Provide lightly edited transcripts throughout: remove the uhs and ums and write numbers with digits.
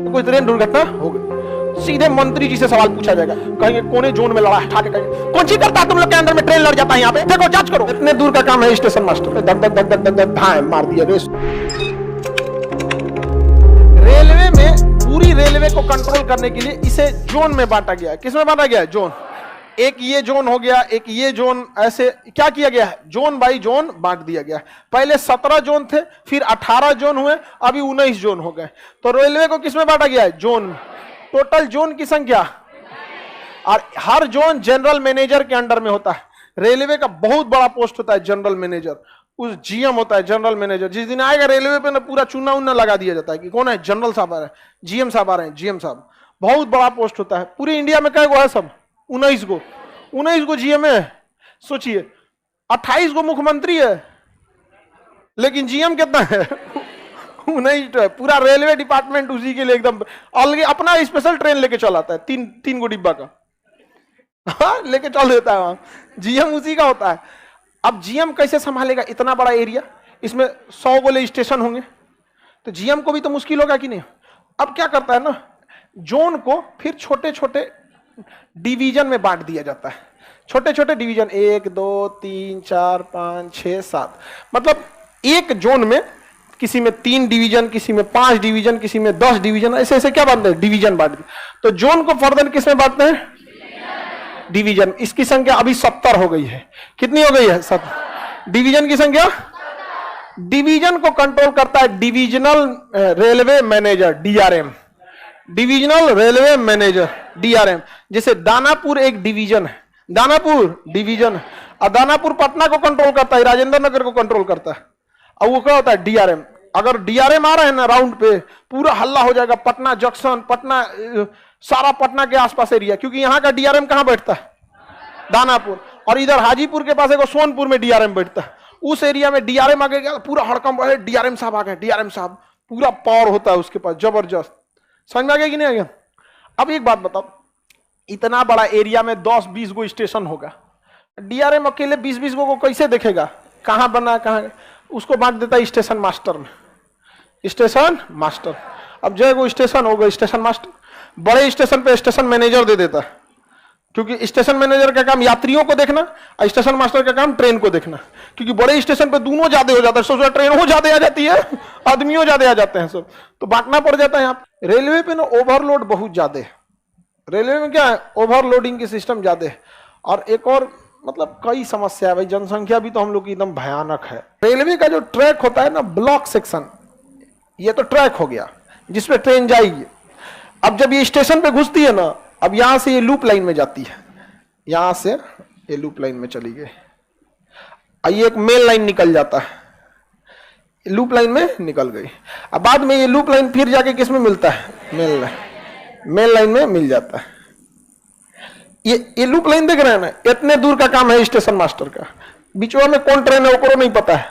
कोई ट्रेन दुर्घटना हो गई, सीधे मंत्री जी से सवाल पूछा जाएगा, कहेंगे कोने जोन में लड़ा है, ठाके कहेंगे कौन सी करता है तुम लोग के अंदर में ट्रेन लड़ जाता है, यहाँ पे देखो जांच करो। इतने दूर का काम है स्टेशन मास्टर, धक धक धक धक धक धाए मार दिया रेस। रेलवे में पूरी रेलवे को कंट्रोल करने के लिए इसे जोन में बांटा गया है। किसमें बांटा गया है? जोन। एक ये जोन हो गया, एक ये जोन, ऐसे क्या किया गया है? जोन बाई जोन बांट दिया गया। पहले 17 जोन थे, फिर 18 जोन हुए, अभी 19 जोन हो गए। तो रेलवे को किसमें बांटा गया है? जोन में। टोटल जोन की संख्या, और हर जोन जनरल मैनेजर के अंडर में होता है। रेलवे का बहुत बड़ा पोस्ट होता है जनरल मैनेजर, उस जीएम होता है जनरल मैनेजर। जिस दिन आएगा रेलवे पे ना पूरा चुना उन्ना लगा दिया जाता है कि कौन है, जनरल साहब आ रहे हैं, जीएम साहब आ रहे हैं, जीएम साहब। बहुत बड़ा पोस्ट होता है। पूरी इंडिया में कई गो है? सब 19 गो। 19 गो जीएम है। सोचिए 28 गो मुख्यमंत्री है, लेकिन जीएम कितना है? 19 है। पूरा रेलवे डिपार्टमेंट उसी के लिए एकदम अलग अपना स्पेशल ट्रेन लेके चल आता है, तीन गो डिब्बा का लेके चल देता है वहां, जीएम उसी का होता है। अब जीएम कैसे संभालेगा इतना बड़ा एरिया? इसमें 100 गोले स्टेशन होंगे, तो जीएम को भी तो मुश्किल होगा कि नहीं। अब क्या करता है ना, जोन को फिर छोटे छोटे डिवीजन में बांट दिया जाता है। छोटे छोटे डिवीजन, 1 2 3 4 5 6 7, मतलब एक जोन में किसी में 3 डिवीजन, किसी में 5 डिवीजन, किसी में 10 डिवीजन, ऐसे ऐसे क्या बांटते हैं? डिवीजन बांट दिए। तो जोन को फर्दर किसमें बांटते हैं? डिवीजन। इसकी संख्या अभी 70 हो गई है। कितनी हो गई है? 70। डिवीजन की संख्या, डिवीजन को कंट्रोल करता है divisional railway manager, DRM. Divisional railway manager, DRM. जैसे दानापुर एक डिवीजन है, दानापुर डिवीजन है, और दानापुर पटना को कंट्रोल करता है, राजेंद्र नगर को कंट्रोल करता है। और वो क्या होता है? डीआरएम। अगर डीआरएम आ रहे हैं ना राउंड पे, पूरा हल्ला हो जाएगा। पटना जंक्शन, पटना, सारा पटना के आसपास एरिया, क्योंकि यहाँ का डीआरएम कहाँ बैठता है? दानापुर। और इधर हाजीपुर के पास एक सोनपुर में डीआरएम बैठता है। उस एरिया में डीआरएम आ गया, पूरा हड़कंप है, डीआरएम साहब आ गए, डीआरएम साहब। पूरा पावर होता है उसके पास, जबरदस्त। समझ में आ गया कि नहीं आ गया? अब एक बात बताओ, इतना बड़ा एरिया में 10-20 गो स्टेशन होगा, डीआरएम अकेले 20-20 गो को कैसे देखेगा? कहां बना कहां? उसको बांट देता है स्टेशन मास्टर में, स्टेशन मास्टर। अब जो वो स्टेशन होगा स्टेशन मास्टर, बड़े स्टेशन पे स्टेशन मैनेजर दे देता है, क्योंकि स्टेशन मैनेजर का काम यात्रियों को देखना और स्टेशन मास्टर का काम ट्रेन को देखना। क्योंकि बड़े स्टेशन पे दोनों ज्यादा हो जाता है, सोचो ट्रेन हो ज्यादा आ जाती है, आदमियों ज्यादा आ जाते हैं, सब तो बांटना पड़ जाता है। यहाँ रेलवे पे ना ओवरलोड बहुत ज्यादा है। रेलवे में क्या है? ओवरलोडिंग की सिस्टम ज्यादा है। और एक और मतलब कई समस्या है भाई, जनसंख्या भी तो हम लोग की एकदम भयानक है। रेलवे का जो ट्रैक होता है ना, ब्लॉक सेक्शन, ये तो ट्रैक हो गया जिसपे ट्रेन जाएगी। अब जब ये स्टेशन पे घुसती है ना, अब यहां से ये लूप लाइन में जाती है, यहां से ये लूप लाइन में चली गई, ये एक मेन लाइन निकल जाता है, लूप लाइन में निकल गई। अब बाद में ये लूप लाइन फिर जाके किस में मिलता है? मेन लाइन में मिल जाता है। ये लूप लाइन देख रहे हैं ना, इतने दूर का काम है स्टेशन मास्टर का। बीचवा में कौन ट्रेन है उसको नहीं पता है,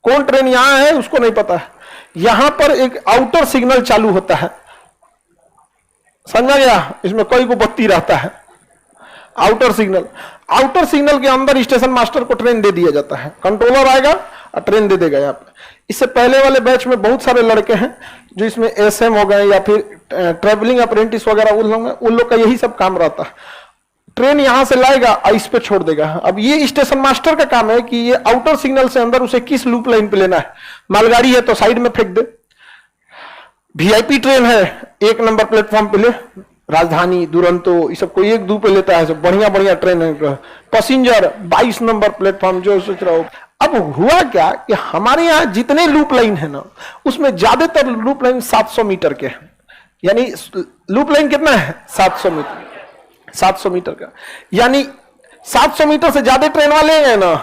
कौन ट्रेन यहां है उसको नहीं पता है। यहां पर एक आउटर सिग्नल चालू होता है, समझा गया? इसमें कई को बत्ती रहता है, आउटर सिग्नल। आउटर सिग्नल के अंदर स्टेशन मास्टर को ट्रेन दे दिया जाता है, कंट्रोलर आएगा और ट्रेन दे देगा। यहाँ पे इससे पहले वाले बैच में बहुत सारे लड़के हैं जो इसमें एसएम हो गए या फिर ट्रेवलिंग अप्रेंटिस वगैरह, उन लोग का यही सब काम रहता है। ट्रेन यहां से लाएगा और इस पे छोड़ देगा। अब ये स्टेशन मास्टर का काम है कि ये आउटर सिग्नल से अंदर उसे किस लूप लाइन पे लेना है। मालगाड़ी है तो साइड में फेंक दे, वीआईपी ट्रेन है 1 नंबर प्लेटफॉर्म पे ले, राजधानी, दुरंतो, ये सब कोई 1-2 पे लेता है, सब बढ़िया बढ़िया ट्रेन है। पैसेंजर 22 नंबर प्लेटफॉर्म, जो सोच रहा हो। अब हुआ क्या कि हमारे यहाँ जितने लूप लाइन है ना, उसमें ज्यादातर लूप लाइन 700 मीटर के हैं। यानी लूप लाइन कितना है? 700 मीटर, 700 मीटर का। यानी 700 मीटर से ज्यादा ट्रेन वाले हैं ना,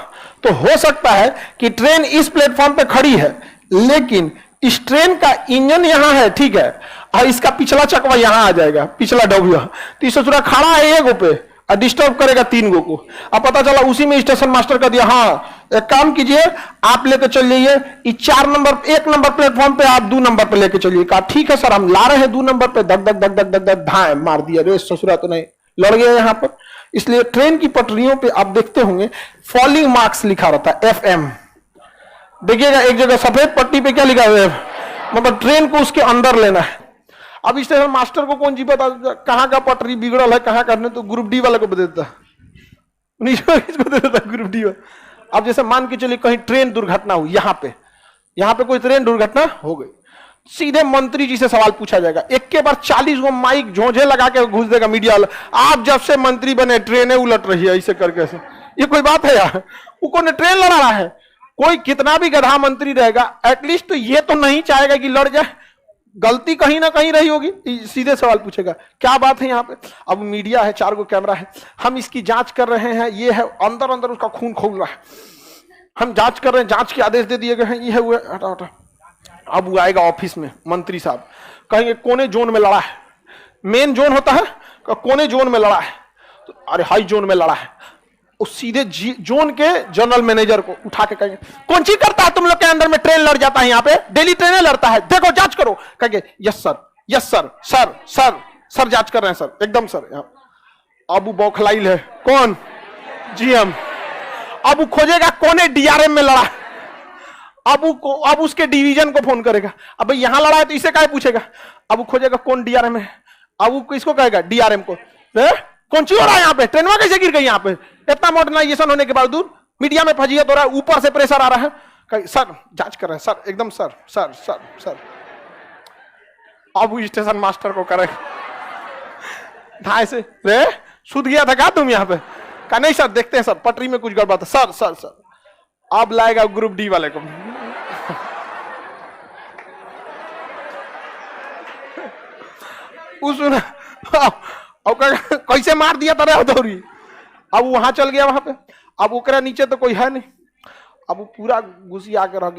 तो हो सकता है कि ट्रेन इस प्लेटफॉर्म पे खड़ी है, लेकिन इस ट्रेन का इंजन यहां है, ठीक है, और इसका पिछला चकवा यहां आ जाएगा, पिछला डब्बा, तो इसे पूरा खड़ा है एक गो पे और डिस्टर्ब करेगा 3 गो को। अब पता चला उसी में स्टेशन मास्टर कर दिया, हाँ एक काम कीजिए, आप लेकर चल जाइए 1 नंबर प्लेटफॉर्म पे, आप 2 नंबर पे लेके चलिए। कहा ठीक है सर, हम ला रहे हैं 2 नंबर पे। धक धक धक धक धक धक धाए मार दिया, रेस ससुरा तो नहीं, लड़ गया यहाँ पर। इसलिए ट्रेन की पटरियों पे आप देखते होंगे फॉलिंग मार्क्स लिखा रहता है, FM। देखिएगा एक जगह सफेद पट्टी पे क्या लिखा हुआ है, मतलब ट्रेन को उसके अंदर लेना है। अब स्टेशन मास्टर को कौन जी बता कहाँ का पटरी बिगड़ल है, कहाँ करने, तो ग्रुप डी वाले को बता देता, किसको दे देता ग्रुप डी वाला। अब जैसे मान के चलिए कहीं ट्रेन दुर्घटना हुई, यहाँ पे कोई ट्रेन दुर्घटना हो गई, सीधे मंत्री जी से सवाल पूछा जाएगा, एक के बार 40 गो माइक झोंझे लगा के घुस देगा मीडिया वाला, आप जब से मंत्री बने ट्रेनें उलट रही है, ऐसे करके ऐसे। ये कोई बात है यार? वो कौन ट्रेन लड़ा रहा है? कोई कितना भी गधा मंत्री रहेगा, एटलीस्ट तो ये तो नहीं चाहेगा कि लड़ जाए, गलती कहीं ना कहीं रही होगी, सीधे सवाल पूछेगा क्या बात है यहाँ पे। अब मीडिया है, 4 गो कैमरा है, हम इसकी जांच कर रहे हैं, ये है, अंदर अंदर उसका खून खोल रहा है, हम जांच कर रहे हैं, जांच के आदेश दे दिए गए हैं, ये है वो है, हटा हटा। अब वो आएगा ऑफिस में, मंत्री साहब कहेंगे कोने जोन में लड़ा है, मेन जोन होता है, कोने जोन में लड़ा है, तो अरे हाई जोन में लड़ा है, उस सीधे जोन के जनरल मैनेजर को उठा के कहेंगे कौन चीज करता है तुम लोग के अंदर में, ट्रेन लड़ जाता है यहाँ पे, डेली ट्रेनें लड़ता है, देखो जांच करो। कहेंगे yes sir, yes sir, sir sir sir जांच कर रहे हैं सर, एकदम सर। अब वो बौखलाइल है, कौन? जीएम। अब वो खोजेगा कोने डीआरएम में लड़ा, अब उसके डिवीजन को फोन करेगा, अब यहां लड़ा है तो इसे क्या पूछेगा, अब वो खोजेगा कौन डीआरएम है, अब वो किसको कहेगा, डीआरएम को, कौन सी हो रहा है यहाँ पे, ट्रेन कैसे गिर गई यहाँ पे, इतना मॉडर्नाइजेशन होने के बावजूद मीडिया में फजीयत हो रहा है, ऊपर से प्रेशर आ रहा है, सर जांच कर रहे हैं सर, एकदम सर सर सर सर। अब वो स्टेशन मास्टर को करेगा ढाई से, रे सूद गया था क्या तुम यहाँ पे, कहा नहीं सर देखते हैं सर, पटरी में कुछ गड़बड़ था सर सर सर। अब लाएगा ग्रुप डी वाले को, सुना कैसे मार दिया था हथौड़ी। अब वहां चल गया वहां पे, अब ओकरा नीचे तो कोई है नहीं, अब वो पूरा घुसी आके रह गया।